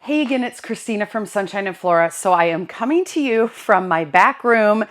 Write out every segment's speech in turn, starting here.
Hey again, it's Christina from Sunshine and Flora. So I am coming to you from my back room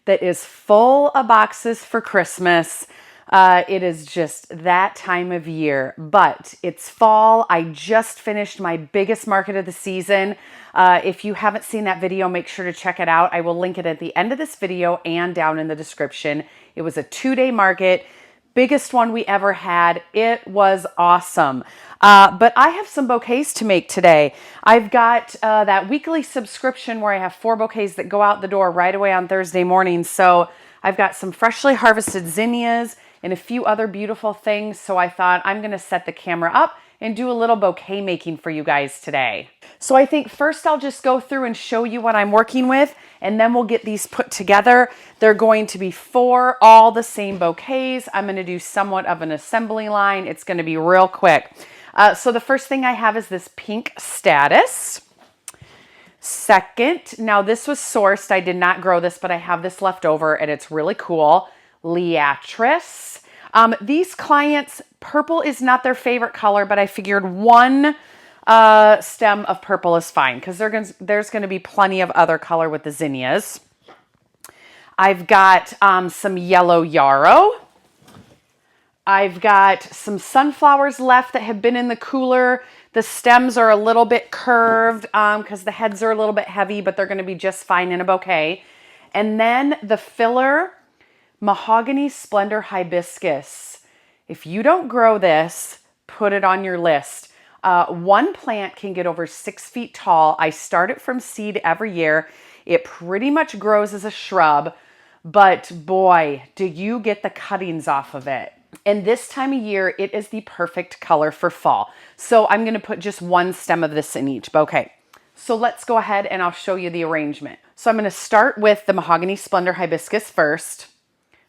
that is full of boxes for Christmas. It is just that time of year, but it's fall. I just finished my biggest market of the season. If you haven't seen that video, make sure to check it out. I will link it at the end of this video and down in the description. It was a 2-day market. Biggest one we ever had. It was awesome. But I have some bouquets to make today. I've got that weekly subscription where I have 4 bouquets that go out the door right away on Thursday morning. So I've got some freshly harvested zinnias and a few other beautiful things. So I thought I'm going to set the camera up and do a little bouquet making for you guys today. So I think first I'll just go through and show you what I'm working with, and then we'll get these put together. They're going to be 4 all the same bouquets. I'm going to do somewhat of an assembly line. It's going to be real quick. So the first thing I have is this pink statice. Second, now this was sourced. I did not grow this, but I have this left over and it's really cool. Liatris. These clients, purple is not their favorite color, but I figured one stem of purple is fine because there's going to be plenty of other color with the zinnias. I've got some yellow yarrow. I've got some sunflowers left that have been in the cooler. The stems are a little bit curved because the heads are a little bit heavy, but they're going to be just fine in a bouquet. And then the filler, Mahogany Splendor Hibiscus. If you don't grow this, put it on your list. One plant can get over 6 feet tall. I start it from seed every year. It pretty much grows as a shrub, but boy, do you get the cuttings off of it. And this time of year, it is the perfect color for fall. So I'm going to put just one stem of this in each bouquet. So let's go ahead and I'll show you the arrangement. So I'm going to start with the Mahogany Splendor Hibiscus first.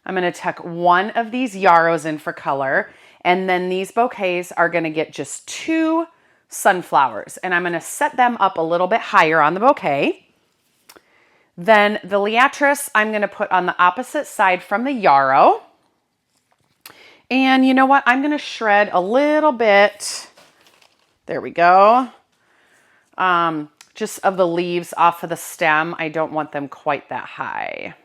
I'm going to tuck one of these yarrows in for color. And then these bouquets are going to get just 2 sunflowers. And I'm going to set them up a little bit higher on the bouquet. Then the Liatris, I'm going to put on the opposite side from the yarrow. And you know what? I'm going to shred a little bit. There we go. Just of the leaves off of the stem. I don't want them quite that high.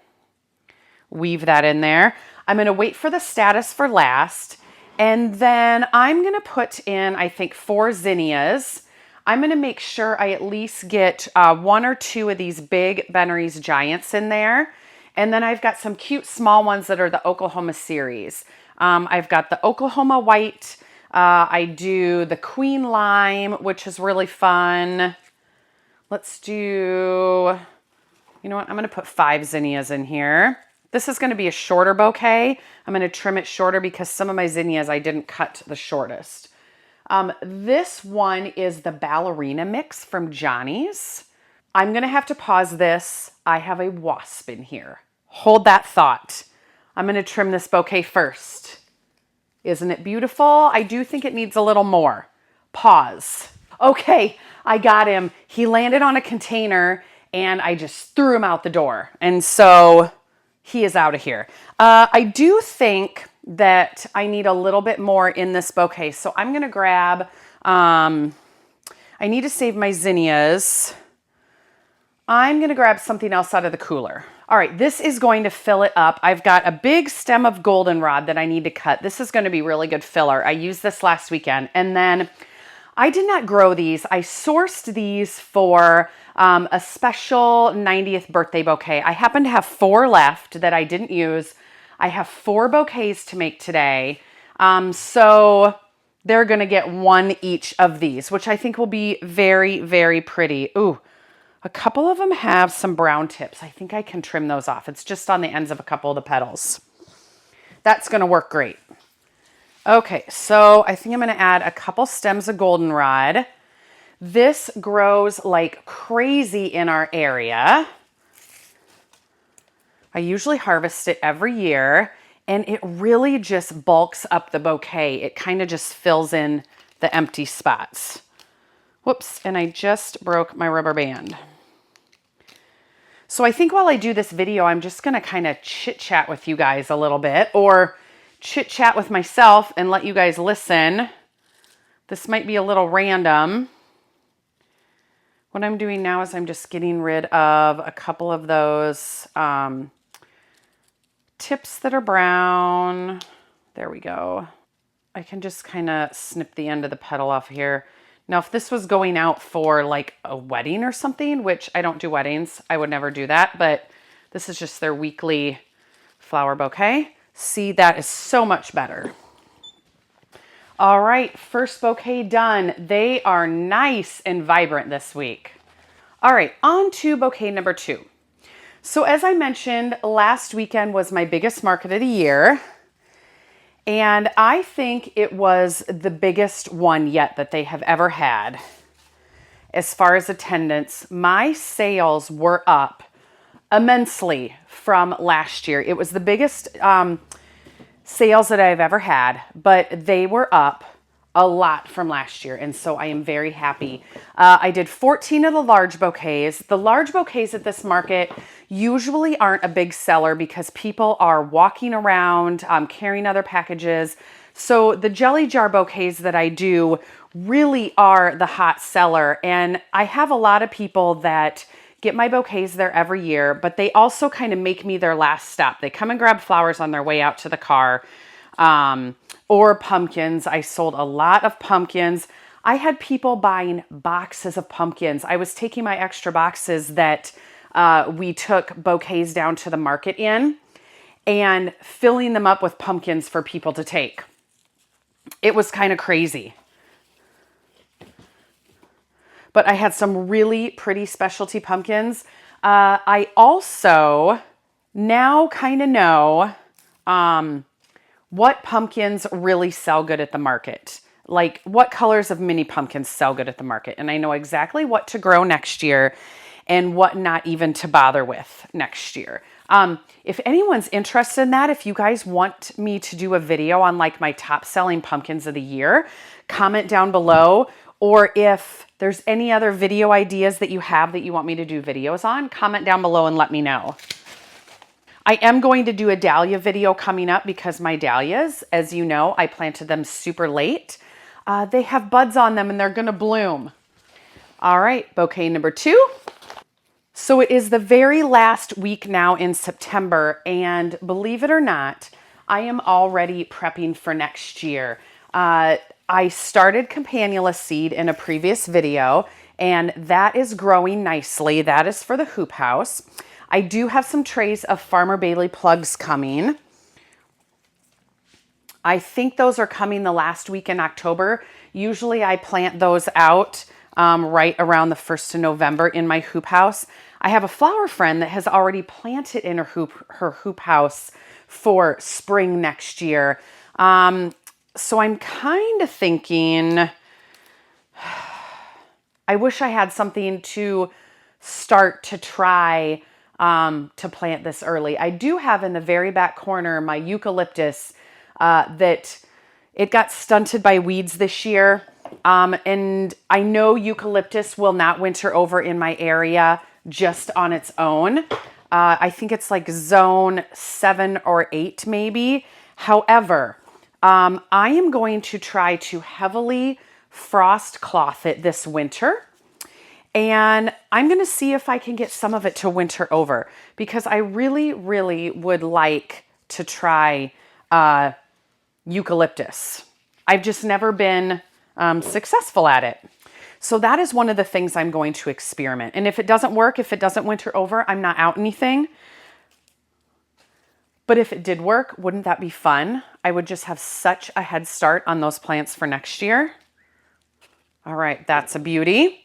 Weave that in there. I'm going to wait for the statice for last. And then I'm going to put in, I think, 4 zinnias. I'm going to make sure I at least get 1 or 2 of these big Bennery's Giants in there. And then I've got some cute small ones that are the Oklahoma series. I've got the Oklahoma White. I do the Queen Lime, which is really fun. Let's do, you know what? I'm going to put 5 zinnias in here. This is going to be a shorter bouquet. I'm going to trim it shorter because some of my zinnias I didn't cut the shortest. This one is the Ballerina Mix from Johnny's. I'm going to have to pause this. I have a wasp in here. Hold that thought. I'm going to trim this bouquet first. Isn't it beautiful? I do think it needs a little more. Pause. Okay, I got him. He landed on a container and I just threw him out the door. And so he is out of here. I do think that I need a little bit more in this bouquet. So I'm going to grab, I need to save my zinnias. I'm going to grab something else out of the cooler. All right, this is going to fill it up. I've got a big stem of goldenrod that I need to cut. This is going to be really good filler. I used this last weekend. And then I did not grow these. I sourced these for a special 90th birthday bouquet. I happen to have 4 left that I didn't use. I have 4 bouquets to make today. So they're going to get 1 each of these, which I think will be very, very pretty. Ooh. A couple of them have some brown tips. I think I can trim those off. It's just on the ends of a couple of the petals. That's going to work great. Okay, so I think I'm going to add a couple stems of goldenrod. This grows like crazy in our area. I usually harvest it every year, and it really just bulks up the bouquet. It kind of just fills in the empty spots. Whoops, and I just broke my rubber band. So I think while I do this video, I'm just going to kind of chit-chat with you guys a little bit, or chit-chat with myself and let you guys listen. This might be a little random. What I'm doing now is I'm just getting rid of a couple of those tips that are brown. There we go. I can just kind of snip the end of the petal off here. Now, if this was going out for like a wedding or something, which I don't do weddings, I would never do that, but this is just their weekly flower bouquet. See, that is so much better. All right, first bouquet done. They are nice and vibrant this week. All right, on to bouquet number 2. So as I mentioned, last weekend was my biggest market of the year. And I think it was the biggest one yet that they have ever had. As far as attendance, my sales were up immensely from last year. It was the biggest sales that I've ever had, but they were up a lot from last year, and so I am very happy. I did 14 of the large bouquets. The large bouquets at this market usually aren't a big seller because people are walking around, carrying other packages. So the jelly jar bouquets that I do really are the hot seller, and I have a lot of people that get my bouquets there every year, but they also kind of make me their last stop. They come and grab flowers on their way out to the car. Or pumpkins. I sold a lot of pumpkins. I had people buying boxes of pumpkins. I was taking my extra boxes that we took bouquets down to the market in and filling them up with pumpkins for people to take. It was kind of crazy. But I had some really pretty specialty pumpkins. I also now kind of know what pumpkins really sell good at the market. Like what colors of mini pumpkins sell good at the market. And I know exactly what to grow next year and what not even to bother with next year. If anyone's interested in that, if you guys want me to do a video on like my top selling pumpkins of the year, comment down below. Or if there's any other video ideas that you have that you want me to do videos on, comment down below and let me know. I am going to do a dahlia video coming up because my dahlias, as you know, I planted them super late. They have buds on them and they're going to bloom. All right, bouquet number 2. So it is the very last week now in September, and believe it or not, I am already prepping for next year. I started Campanula seed in a previous video, and that is growing nicely. That is for the hoop house. I do have some trays of Farmer Bailey plugs coming. I think those are coming the last week in October. Usually I plant those out right around the 1st of November in my hoop house. I have a flower friend that has already planted in her hoop house for spring next year. So I'm kind of thinking, I wish I had something to start to try to plant this early. I do have in the very back corner my eucalyptus that it got stunted by weeds this year. And I know eucalyptus will not winter over in my area just on its own. I think it's like zone 7 or 8 maybe. However, I am going to try to heavily frost cloth it this winter. And I'm going to see if I can get some of it to winter over because I really, really would like to try eucalyptus. I've just never been successful at it. So that is one of the things I'm going to experiment. And if it doesn't work, if it doesn't winter over, I'm not out anything. But if it did work, wouldn't that be fun? I would just have such a head start on those plants for next year. All right, that's a beauty.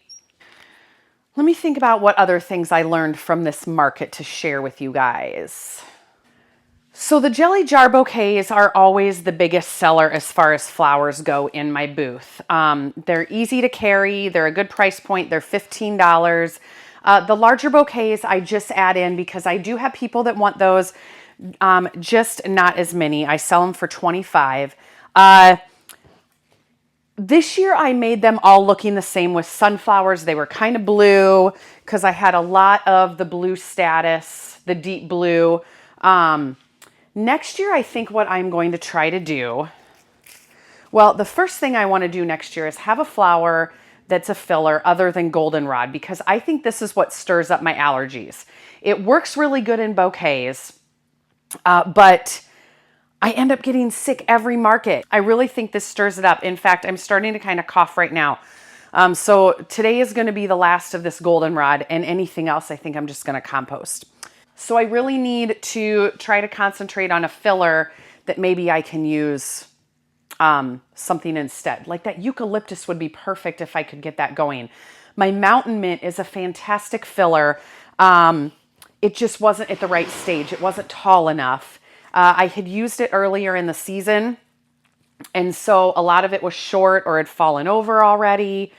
Let me think about what other things I learned from this market to share with you guys. So the jelly jar bouquets are always the biggest seller as far as flowers go in my booth. They're easy to carry. They're a good price point. They're $15. The larger bouquets I just add in because I do have people that want those, just not as many. I sell them for $25. This year I made them all looking the same with sunflowers. They were kind of blue because I had a lot of the blue status, the deep blue. Next year, I think what I'm going to try to do, well, the first thing I want to do next year is have a flower that's a filler other than goldenrod, because I think this is what stirs up my allergies. It works really good in bouquets, but I end up getting sick every market. I really think this stirs it up. In fact, I'm starting to kind of cough right now. So today is going to be the last of this goldenrod, and anything else I think I'm just going to compost. So I really need to try to concentrate on a filler that maybe I can use something instead. Like that eucalyptus would be perfect if I could get that going. My mountain mint is a fantastic filler. It just wasn't at the right stage. It wasn't tall enough. I had used it earlier in the season, and so a lot of it was short or had fallen over already.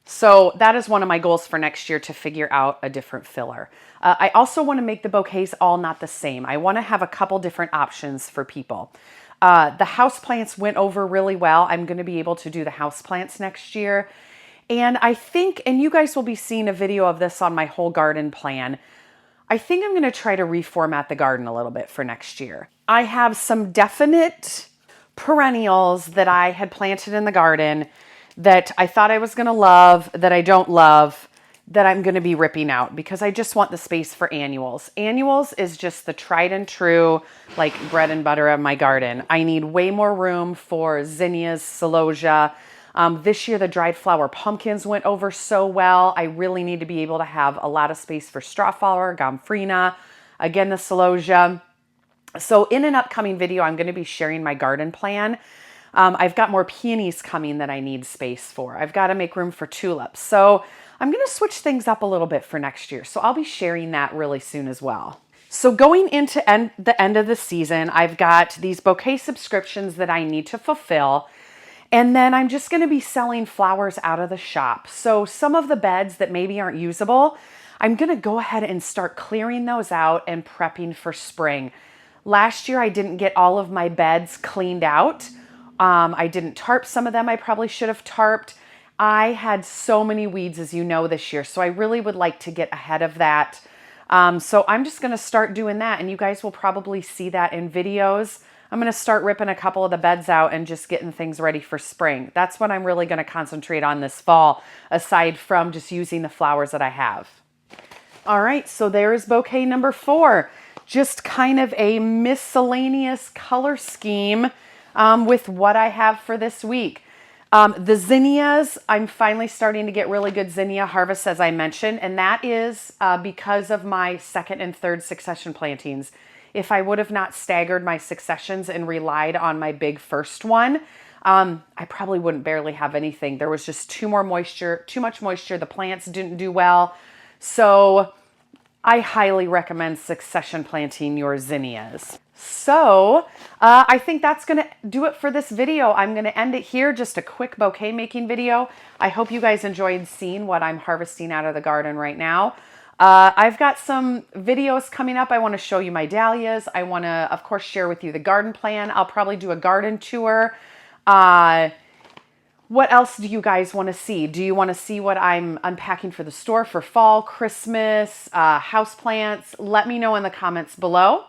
So that is one of my goals for next year, to figure out a different filler. I also want to make the bouquets all not the same. I want to have a couple different options for people. The houseplants went over really well. I'm going to be able to do the houseplants next year. And I think, and you guys will be seeing a video of this on my whole garden plan, I think I'm going to try to reformat the garden a little bit for next year. I have some definite perennials that I had planted in the garden that I thought I was going to love, that I don't love, that I'm going to be ripping out because I just want the space for annuals. Annuals is just the tried and true, like, bread and butter of my garden. I need way more room for zinnias, celosia. This year, the dried flower pumpkins went over so well. I really need to be able to have a lot of space for strawflower, gomphrena, again, the celosia. So in an upcoming video, I'm going to be sharing my garden plan. I've got more peonies coming that I need space for. I've got to make room for tulips. So I'm going to switch things up a little bit for next year. So I'll be sharing that really soon as well. So going into the end of the season, I've got these bouquet subscriptions that I need to fulfill. And then I'm just going to be selling flowers out of the shop. So some of the beds that maybe aren't usable, I'm going to go ahead and start clearing those out and prepping for spring. Last year, I didn't get all of my beds cleaned out. I didn't tarp some of them. I probably should have tarped. I had so many weeds, as you know, this year. So I really would like to get ahead of that. So I'm just going to start doing that. And you guys will probably see that in videos. I'm going to start ripping a couple of the beds out and just getting things ready for spring. That's what I'm really going to concentrate on this fall, aside from just using the flowers that I have. All right, so there's bouquet number 4. Just kind of a miscellaneous color scheme with what I have for this week. The zinnias, I'm finally starting to get really good zinnia harvests, as I mentioned, and that is because of my second and third succession plantings. If I would have not staggered my successions and relied on my big first one, I probably wouldn't barely have anything. There was just too much moisture. The plants didn't do well. So I highly recommend succession planting your zinnias. So I think that's going to do it for this video. I'm going to end it here, just a quick bouquet making video. I hope you guys enjoyed seeing what I'm harvesting out of the garden right now. I've got some videos coming up. I want to show you my dahlias. I want to, of course, share with you the garden plan. I'll probably do a garden tour. What else do you guys want to see? Do you want to see what I'm unpacking for the store for fall, Christmas, houseplants? Let me know in the comments below.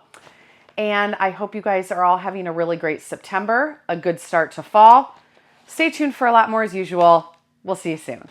And I hope you guys are all having a really great September, a good start to fall. Stay tuned for a lot more as usual. We'll see you soon.